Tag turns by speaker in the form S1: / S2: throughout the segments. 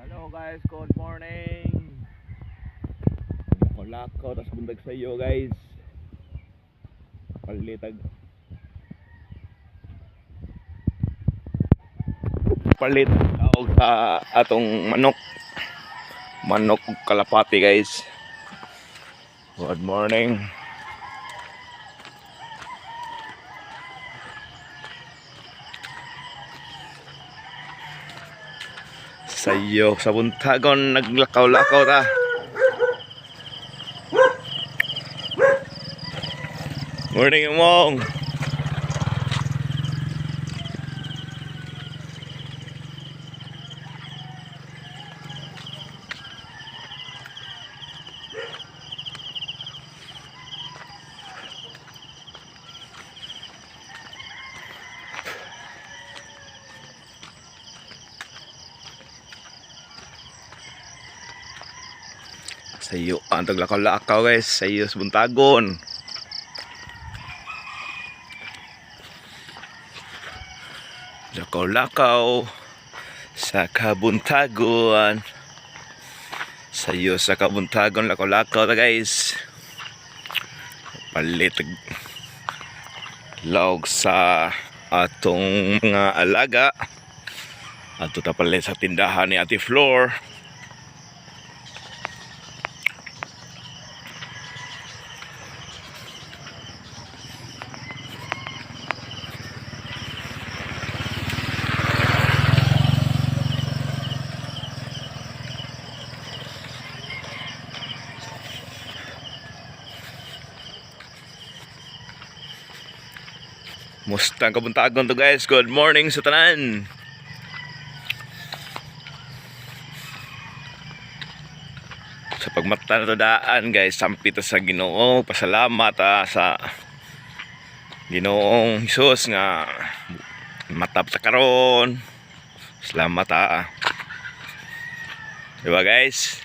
S1: Hello guys, good morning. Lakaw tas bundag sa iyo guys. Palit og sa atong manok kalapati guys. Good morning. Sayo sa buntagon naglakaw-lakaw ta. Morning mong. Sayo ang taglakaw-lakaw guys, sayo sa buntagon. Lakaw-lakaw sa kabuntagon. Sayo sa kabuntagon, lakaw-lakaw ta guys. Palit log sa atong mga alaga. Ato ta palit sa tindahan ni Ate Flor. Mustang kabuntagon to guys. Good morning sa tanan. Sa pagmata na to daan guys, sampi to sa Ginoo. Pasalamat sa Ginoong Hesus nga matap sa karon. Salamat diba guys?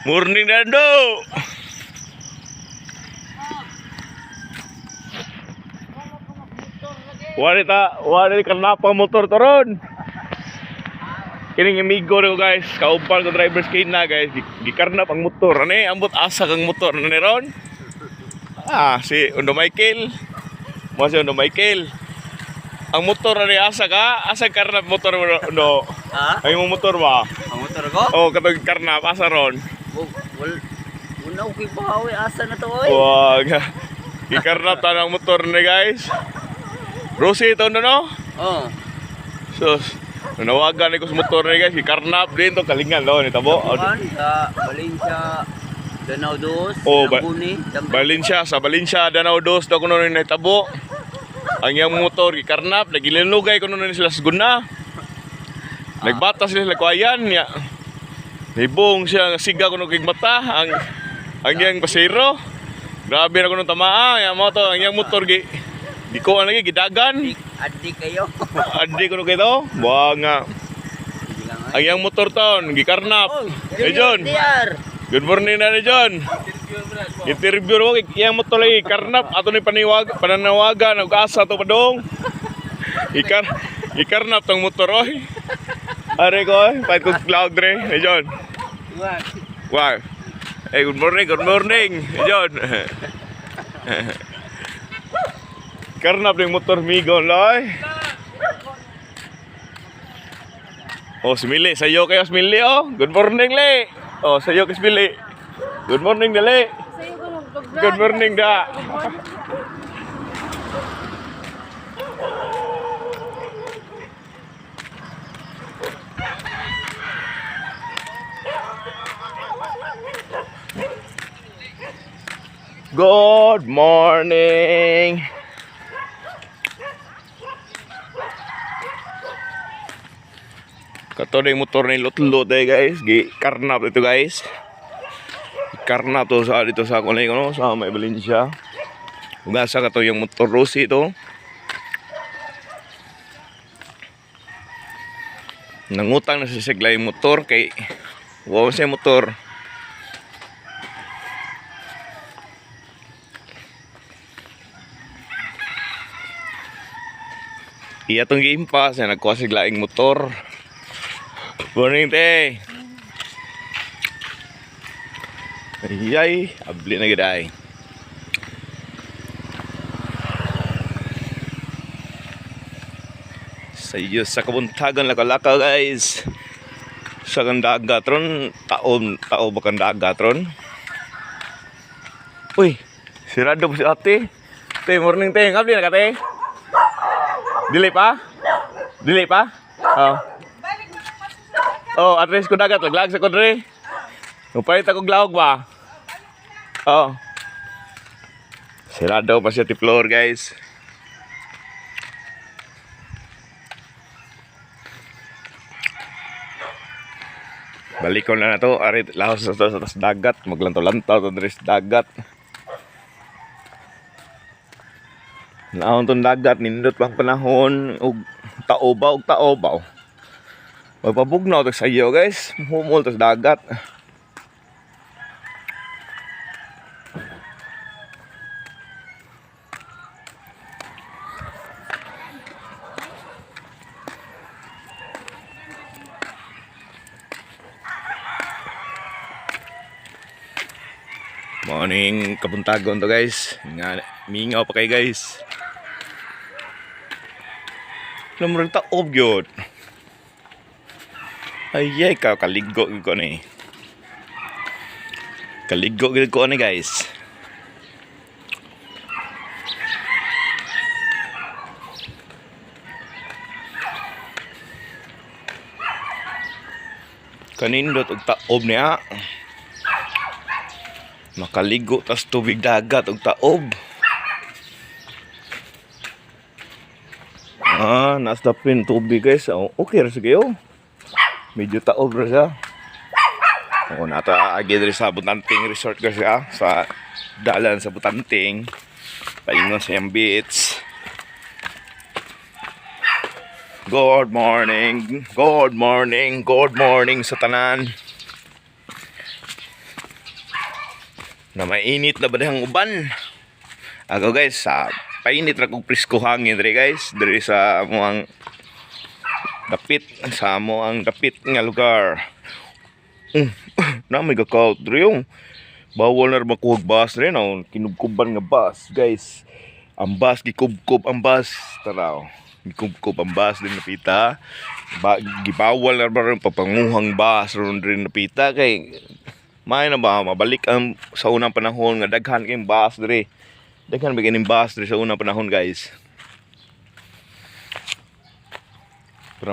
S1: Morning Nando. Wari kanapa motor toron. Kining amigo ko guys, kaumpal ko driver's kit na guys, gikarnap ang motor. Ani ambot asa kang motor na ron? Si Undo Michael. Mo si Undo Michael. Ang motor ani asa karnap motor mo no. Ay mo motor ba?
S2: Ang motor ko?
S1: Oh, katong karnap asa ron.
S2: Una okay bahawi asa na to oy.
S1: Wag. Gikarnap ta ng motor ni guys. Rosie ito no?
S2: Oh.
S1: Sus, nawagan ko sa motor ni guys, gikarnap din to kalingan daw ni tabo.
S2: Sa Valencia Danau Dos,
S1: Oh, sa Valencia Danau Dos daw kuno ni tabo. Ang yang motor gikarnap, nagilinlugay kuno ni sila sa guna. Nagbatas sila kuayan niya. Nibong siya siga kuno kig mata ang yang pasero. Grabe na kuno tamaa, ya mo to ang yang motor di ko lagi gidagan.
S2: Adi kayo.
S1: Adi kuno kay to. Wa nga. Ang yang motor ton gikarnap. John. Good morning na John. Interview ro yang motor lagi karnap ato ni pananawagan og asa to padong. Ikarnap tong motor oy. Are ko fight ko cloud re John. Wow. Hey, good morning John. Karnap ng motor migo loy. Oh, si Mili, sayo kayo si Mili oh. Good morning le. Oh, sayo kay Mili. Good morning dali. Good morning da. Good morning. Kato na yung motor ni Lot guys. Gikarnap ito guys. Gikarnap to sa dito sa kulay ko no, sa may Valencia. Ugasa kato yung motor Rosie ito. Nangutang na sa sigla yung motor kay wow siya motor. Iya tong giimpas na nagkuha sig laing motor. Morning te. Ayay, abli na gid ay. Sayo sa kabuntagan laka-laka guys. Sa dagat ron, tao ba kang dagat ron? Uy, sirado po si ate. Te, morning te, ngabli na ka te. Dili pa? Dili pa? Oh. Oh, address ko dagat, laglag sa kodre. Upay ta kog lawg ba? Oh. Sirado pa siya ti floor guys. Balik ko na to, ari lahos sa dagat, maglantaw-lantaw to dres dagat. Naon tong dagat nindot pang panahon og taobaw. Magpabugnaw to sayo guys, humol to sa dagat. Morning kabuntagon to guys. Mingaw pa kay guys. Lamurang taob yun. Ayay ka, kaligo ko ni. Kaligo ko ni guys. Kanindot og taob niya. Makaligo tas tubig dagat og taob. Nasdapin tubig guys. Okay ra sige oh. Medyo taob ra siya. Nata agi diri sa Butanting Resort kasi sa dalan sa Butanting. Paingon sa yung beach. Good morning sa tanan. Na mainit na badahang uban. Ako guys, painit ra kog presko hangin diri guys, diri sa amoang dapit nga lugar. Na may gakaw diri yung bawal na makuha bus rin kinubkuban nga bus guys. Ang bus gikubkob ang bus taraw. Gikubkob ang bus din napita. Gibawal na ba rin papanguhang bus ron din napita kay may na ba mabalik ang sa unang panahon nga daghan kay bus diri. Daghan bigyan ng bus diri sa unang panahon guys. Para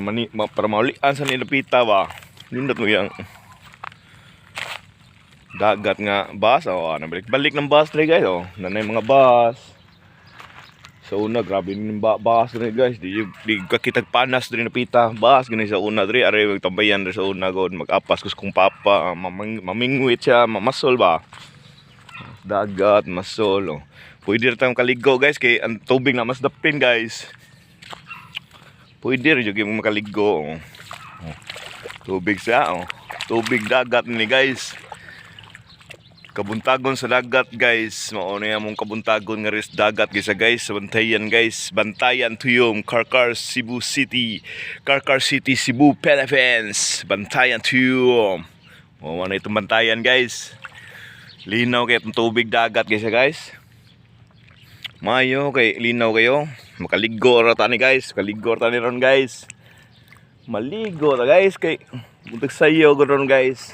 S1: maulian sa nilapita ba. Nindot mo yang dagat nga bus nabalik-balik ng bus diri guys nanay mga bus. Sa una grabe ning bus diri guys. Di kakitag panas diri napita. Bus gani sa una diri are magtambayan diri sa una god mag-apas kus kung papa mamingwit siya mamasol ba. Dagat masol Pwede rin tayong kaligo guys kay ang tubig na mas dapin guys. Pwede rin yung makaligo. Tubig siya tubig dagat ni guys. Kabuntagon sa dagat guys. Mauna yung mong kabuntagon nga ris dagat guys Bantayan guys. Bantayan Tuyom Karkar Cebu City Cebu Philippines. Bantayan Tuyom. Ano itong Bantayan guys. Linaw kayo itong tubig dagat guys. Mayo kay linaw kayo. Makaligo ra tani guys. Kaligo ra tani ron guys. Maligo ta guys kay buntag sayo ron guys.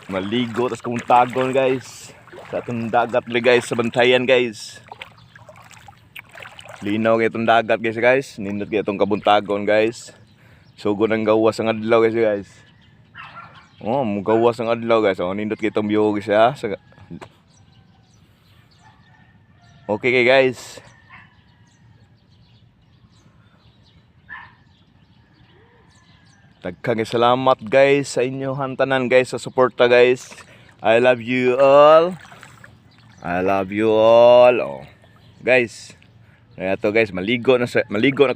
S1: Maligo tas kabuntagon guys. Sa atong dagat guys sa Bantayan guys. Linaw kay itong dagat guys. Nindot kay itong kabuntagon guys. Sugo ng gawas ang adlaw guys. Gawas ang adlaw guys. Nindot kay itong view guys Okay guys. Daghang salamat guys sa inyo hantanan guys sa suporta guys. I love you all. Guys. Ato guys, maligo na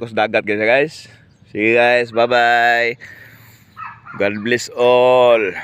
S1: ko sa dagat guys. Sige guys, bye-bye. God bless all.